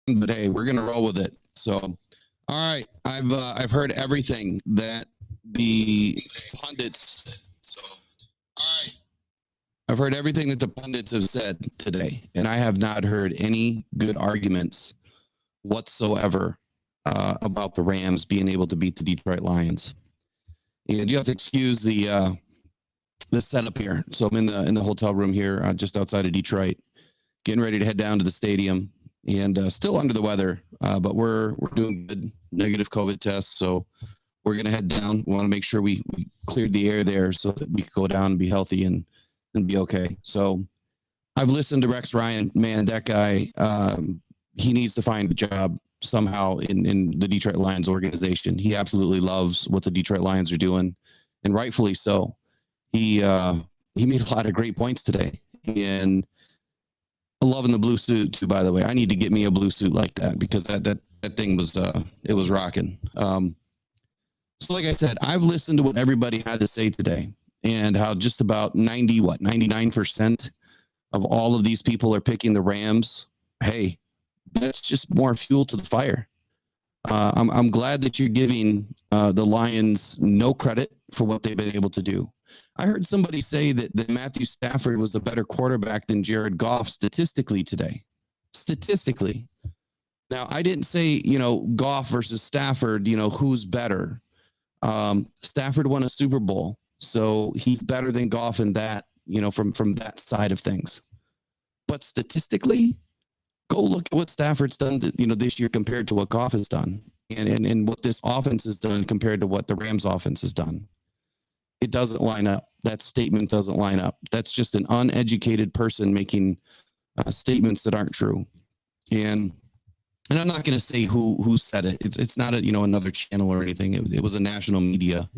But hey, we're gonna roll with it. So, all right, I've heard everything that the pundits. So, all right, I've heard everything that the pundits have said today, and I have not heard any good arguments whatsoever about the Rams being able to beat the Detroit Lions. And you have to excuse the setup here. So I'm in the hotel room here, just outside of Detroit, getting ready to head down to the stadium. And still under the weather, but we're doing good negative COVID tests. So we're going to head down. We want to make sure we cleared the air there so that we can go down and be healthy and be okay. So I've listened to Rex Ryan. Man, that guy, he needs to find a job somehow in the Detroit Lions organization. He absolutely loves what the Detroit Lions are doing, and rightfully so. He made a lot of great points today. And loving the blue suit too, by the way. I need to get me a blue suit like that because that thing was it was rocking. So like I said, I've listened to what everybody had to say today and how just about 99% of all of these people are picking the Rams. Hey, that's just more fuel to the fire. I'm glad that you're giving the Lions no credit for what they've been able to do. I heard somebody say that Matthew Stafford was a better quarterback than Jared Goff statistically today. Statistically. Now, I didn't say, Goff versus Stafford, who's better. Stafford won a Super Bowl, so he's better than Goff in that, from that side of things. But statistically, go look at what Stafford's done, this year compared to what Goff has done, and what this offense has done compared to what the Rams offense has done. It doesn't line up. That statement doesn't line up. That's just an uneducated person making statements that aren't true. And I'm not going to say who said it. It's not another channel or anything. It was a national media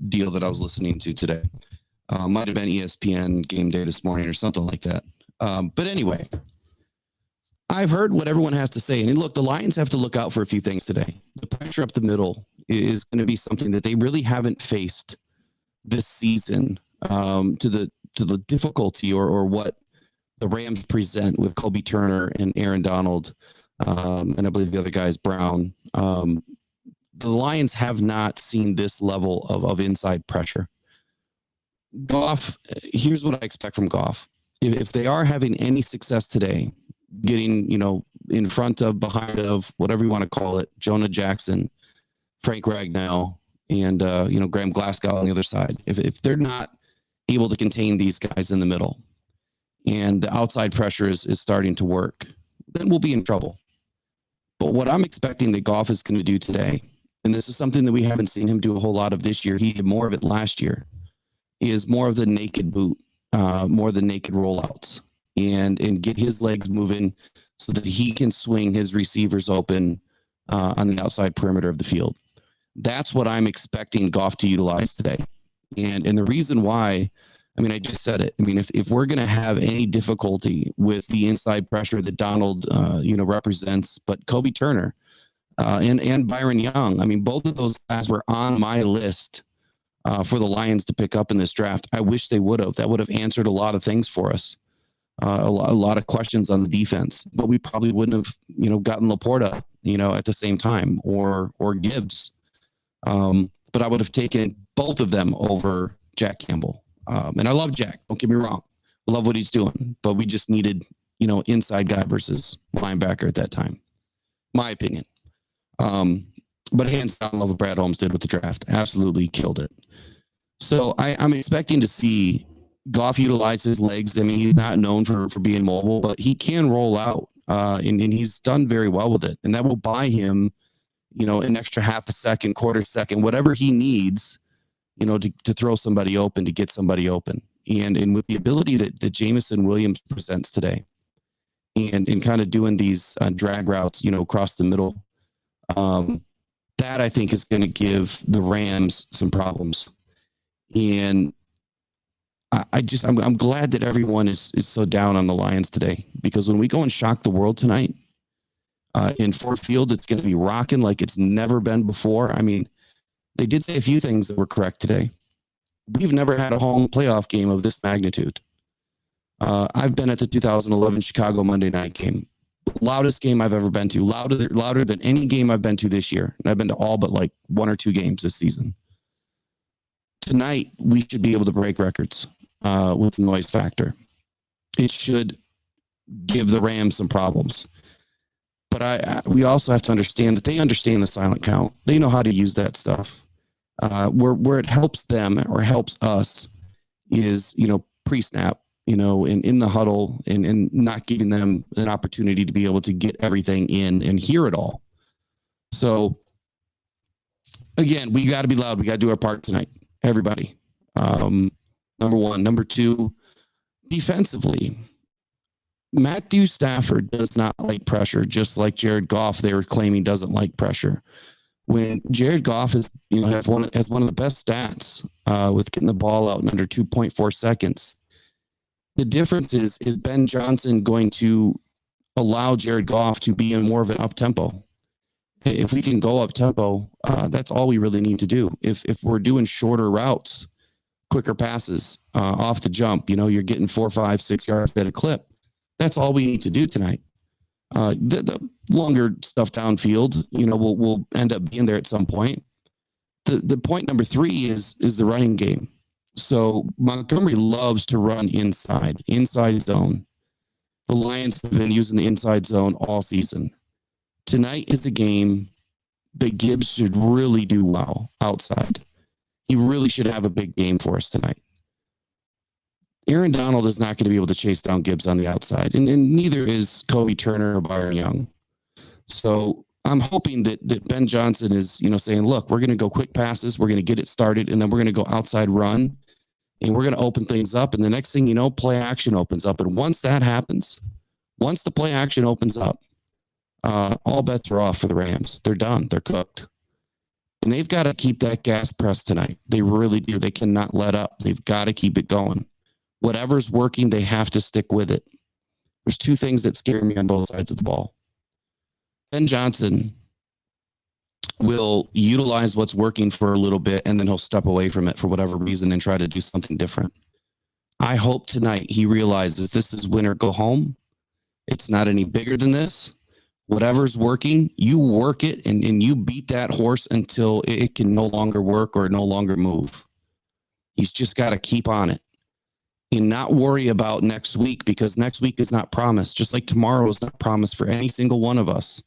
deal that I was listening to today. Might have been ESPN Game Day this morning or something like that. But anyway, I've heard what everyone has to say. And look, the Lions have to look out for a few things today. The pressure up the middle is going to be something that they really haven't faced this season, to the difficulty or what the Rams present with Kobe Turner and Aaron Donald, and I believe the other guy is Brown. The Lions have not seen this level of inside pressure. Goff, here's what I expect from Goff. If they are having any success today, getting, in front of, behind of, whatever you want to call it, Jonah Jackson, Frank Ragnow, and, Graham Glasgow on the other side. If they're not able to contain these guys in the middle and the outside pressure is starting to work, then we'll be in trouble. But what I'm expecting that Goff is going to do today, and this is something that we haven't seen him do a whole lot of this year, he did more of it last year, is more of the naked boot, more of the naked rollouts, and get his legs moving so that he can swing his receivers open on the outside perimeter of the field. That's what I'm expecting Goff to utilize today. And the reason why, I just said it. If we're going to have any difficulty with the inside pressure that Donald, represents, but Kobe Turner and Byron Young, both of those guys were on my list for the Lions to pick up in this draft. I wish they would have. That would have answered a lot of things for us. A lot of questions on the defense, but we probably wouldn't have, gotten Laporta, at the same time, or Gibbs. But I would have taken both of them over Jack Campbell. And I love Jack. Don't get me wrong. I love what he's doing, but we just needed, inside guy versus linebacker at that time. My opinion. But hands down, I love what Brad Holmes did with the draft. Absolutely killed it. So I'm expecting to see Goff utilize his legs. He's not known for being mobile, but he can roll out. and he's done very well with it. And that will buy him, an extra half a second, quarter second, whatever he needs, to throw somebody open, to get somebody open. And with the ability that Jamison Williams presents today, and kind of doing these drag routes, across the middle, that I think is going to give the Rams some problems. And I'm glad that everyone is so down on the Lions today, because when we go and shock the world tonight in Ford Field, it's going to be rocking like it's never been before. I mean, they did say a few things that were correct today. We've never had a home playoff game of this magnitude. I've been at the 2011 Chicago Monday night game, the loudest game I've ever been to, louder than any game I've been to this year. And I've been to all but like 1 or 2 games this season. Tonight, we should be able to break records with the noise factor. It should give the Rams some problems. But we also have to understand that they understand the silent count. They know how to use that stuff. Where it helps them or helps us is, pre-snap, in the huddle, and not giving them an opportunity to be able to get everything in and hear it all. So, again, we got to be loud. We got to do our part tonight. Everybody. Number one. Number two, defensively, Matthew Stafford does not like pressure, just like Jared Goff, they were claiming, doesn't like pressure. When Jared Goff has one of the best stats with getting the ball out in under 2.4 seconds. The difference is Ben Johnson going to allow Jared Goff to be in more of an up-tempo? If we can go up-tempo, that's all we really need to do. If we're doing shorter routes, quicker passes off the jump, you're getting 4, 5, 6 yards at a clip. That's all we need to do tonight. The longer stuff downfield, we'll end up being there at some point. The point number 3 is the running game. So Montgomery loves to run inside zone. The Lions have been using the inside zone all season. Tonight is a game that Gibbs should really do well outside. He really should have a big game for us tonight. Aaron Donald is not going to be able to chase down Gibbs on the outside, and neither is Kobe Turner or Byron Young. So I'm hoping that Ben Johnson is, saying, look, we're going to go quick passes, we're going to get it started, and then we're going to go outside run, and we're going to open things up. And the next thing you know, play action opens up. And once that happens, once the play action opens up, all bets are off for the Rams. They're done. They're cooked. And they've got to keep that gas pressed tonight. They really do. They cannot let up. They've got to keep it going. Whatever's working, they have to stick with it. There's 2 things that scare me on both sides of the ball. Ben Johnson will utilize what's working for a little bit, and then he'll step away from it for whatever reason and try to do something different. I hope tonight he realizes this is win or go home. It's not any bigger than this. Whatever's working, you work it, and you beat that horse until it can no longer work or no longer move. He's just got to keep on it and not worry about next week, because next week is not promised, just like tomorrow is not promised for any single one of us.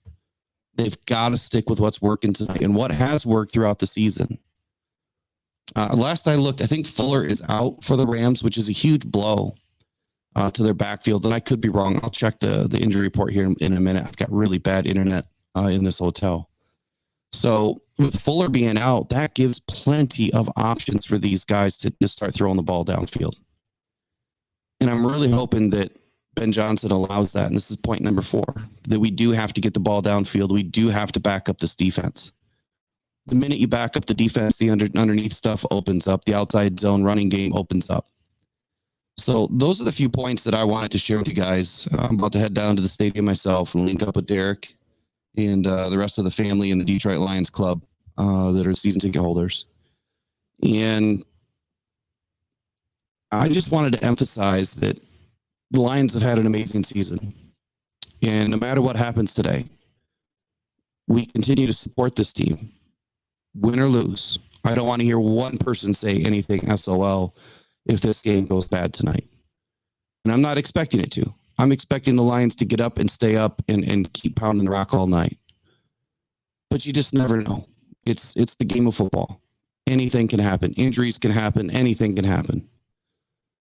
They've got to stick with what's working tonight and what has worked throughout the season. Last I looked, I think Fuller is out for the Rams, which is a huge blow to their backfield. And I could be wrong. I'll check the injury report here in a minute. I've got really bad internet in this hotel. So with Fuller being out, that gives plenty of options for these guys to just start throwing the ball downfield. And I'm really hoping that Ben Johnson allows that. And this is point number 4, that we do have to get the ball downfield. We do have to back up this defense. The minute you back up the defense, the underneath stuff opens up. The outside zone running game opens up. So those are the few points that I wanted to share with you guys. I'm about to head down to the stadium myself and link up with Derek and the rest of the family in the Detroit Lions Club that are season ticket holders. And I just wanted to emphasize that the Lions have had an amazing season. And no matter what happens today, we continue to support this team, win or lose. I don't want to hear one person say anything SOL if this game goes bad tonight. And I'm not expecting it to. I'm expecting the Lions to get up and stay up and keep pounding the rock all night. But you just never know. It's the game of football. Anything can happen. Injuries can happen. Anything can happen.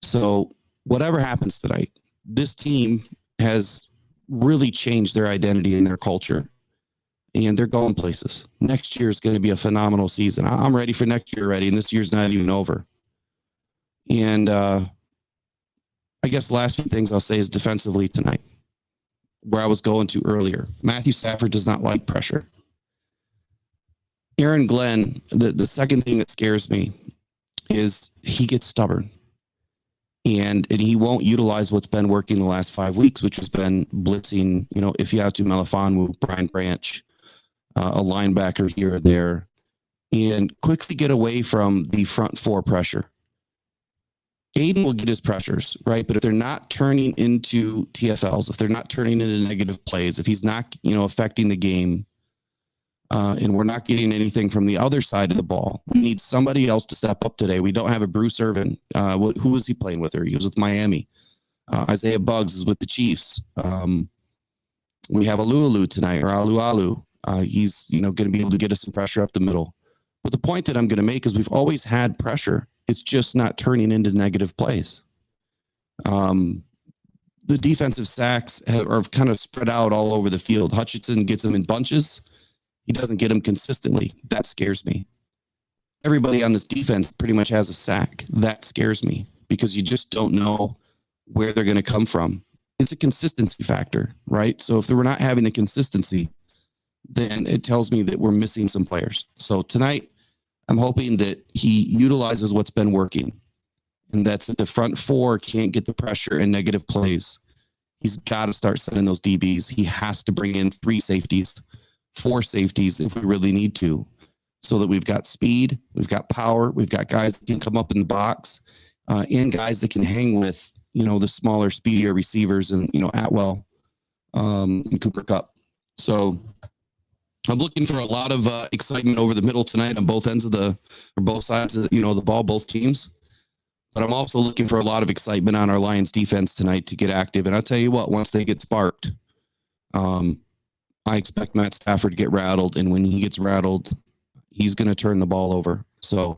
So whatever happens tonight, this team has really changed their identity and their culture. And they're going places. Next year is going to be a phenomenal season. I'm ready for next year already, and this year's not even over. And I guess the last few things I'll say is defensively tonight, where I was going to earlier. Matthew Stafford does not like pressure. Aaron Glenn, the second thing that scares me is he gets stubborn. And he won't utilize what's been working the last 5 weeks, which has been blitzing, if you have to, Melifonwu, Brian Branch, a linebacker here or there, and quickly get away from the front four pressure. Aiden will get his pressures, right? But if they're not turning into TFLs, if they're not turning into negative plays, if he's not, affecting the game, and we're not getting anything from the other side of the ball, we need somebody else to step up today. We don't have a Bruce Irvin. Who was he playing with? He was with Miami. Isaiah Buggs is with the Chiefs. We have Alualu tonight, or Alu. He's, going to be able to get us some pressure up the middle. But the point that I'm going to make is we've always had pressure. It's just not turning into negative plays. The defensive sacks are kind of spread out all over the field. Hutchinson gets them in bunches. He doesn't get them consistently. That scares me. Everybody on this defense pretty much has a sack. That scares me because you just don't know where they're going to come from. It's a consistency factor, right? So if we're not having the consistency, then it tells me that we're missing some players. So tonight, I'm hoping that he utilizes what's been working, and that's that the front four can't get the pressure and negative plays. He's got to start setting those DBs. He has to bring in 3 safeties, 4 safeties if we really need to, so that we've got speed, we've got power, we've got guys that can come up in the box, and guys that can hang with, the smaller, speedier receivers and, Atwell and Cooper Kupp. So I'm looking for a lot of excitement over the middle tonight on both ends of both sides of the ball, both teams. But I'm also looking for a lot of excitement on our Lions defense tonight to get active. And I'll tell you what, once they get sparked, I expect Matt Stafford to get rattled. And when he gets rattled, he's going to turn the ball over. So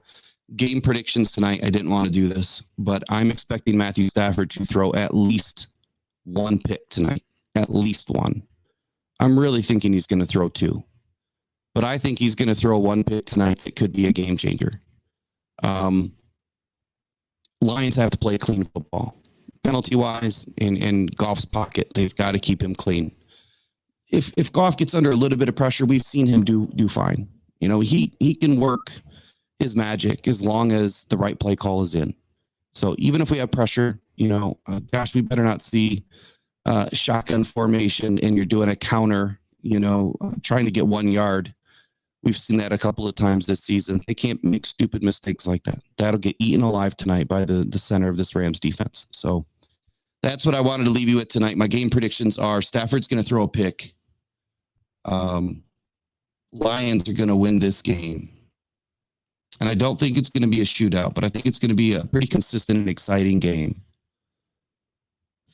game predictions tonight, I didn't want to do this, but I'm expecting Matthew Stafford to throw at least 1 pick tonight, at least 1. I'm really thinking he's going to throw 2. But I think he's going to throw 1 pick tonight that could be a game changer. Lions have to play clean football. Penalty-wise, in Goff's pocket, they've got to keep him clean. If Goff gets under a little bit of pressure, we've seen him do fine. He can work his magic as long as the right play call is in. So even if we have pressure, gosh, we better not see shotgun formation and you're doing a counter, trying to get 1 yard. We've seen that a couple of times this season. They can't make stupid mistakes like that. That'll get eaten alive tonight by the center of this Rams defense. So that's what I wanted to leave you with tonight. My game predictions are Stafford's going to throw a pick. Lions are going to win this game. And I don't think it's going to be a shootout, but I think it's going to be a pretty consistent and exciting game.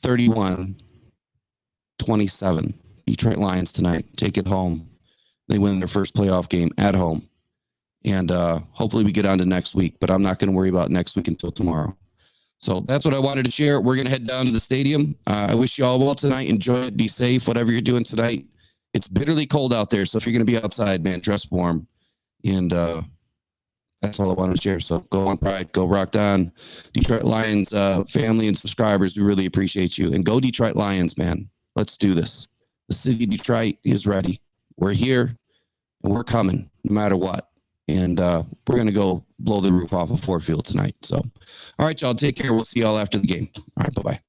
31-27. Detroit Lions tonight. Take it home. They win their first playoff game at home. And hopefully we get on to next week, but I'm not going to worry about next week until tomorrow. So that's what I wanted to share. We're going to head down to the stadium. I wish you all well tonight. Enjoy it. Be safe, whatever you're doing tonight. It's bitterly cold out there, so if you're going to be outside, man, dress warm. And that's all I wanted to share. So go on Pride. Go Rock On. Detroit Lions family and subscribers, we really appreciate you. And go Detroit Lions, man. Let's do this. The city of Detroit is ready. We're here, and we're coming no matter what. And we're going to go blow the roof off of Ford Field tonight. So, all right, y'all, take care. We'll see y'all after the game. All right, bye-bye.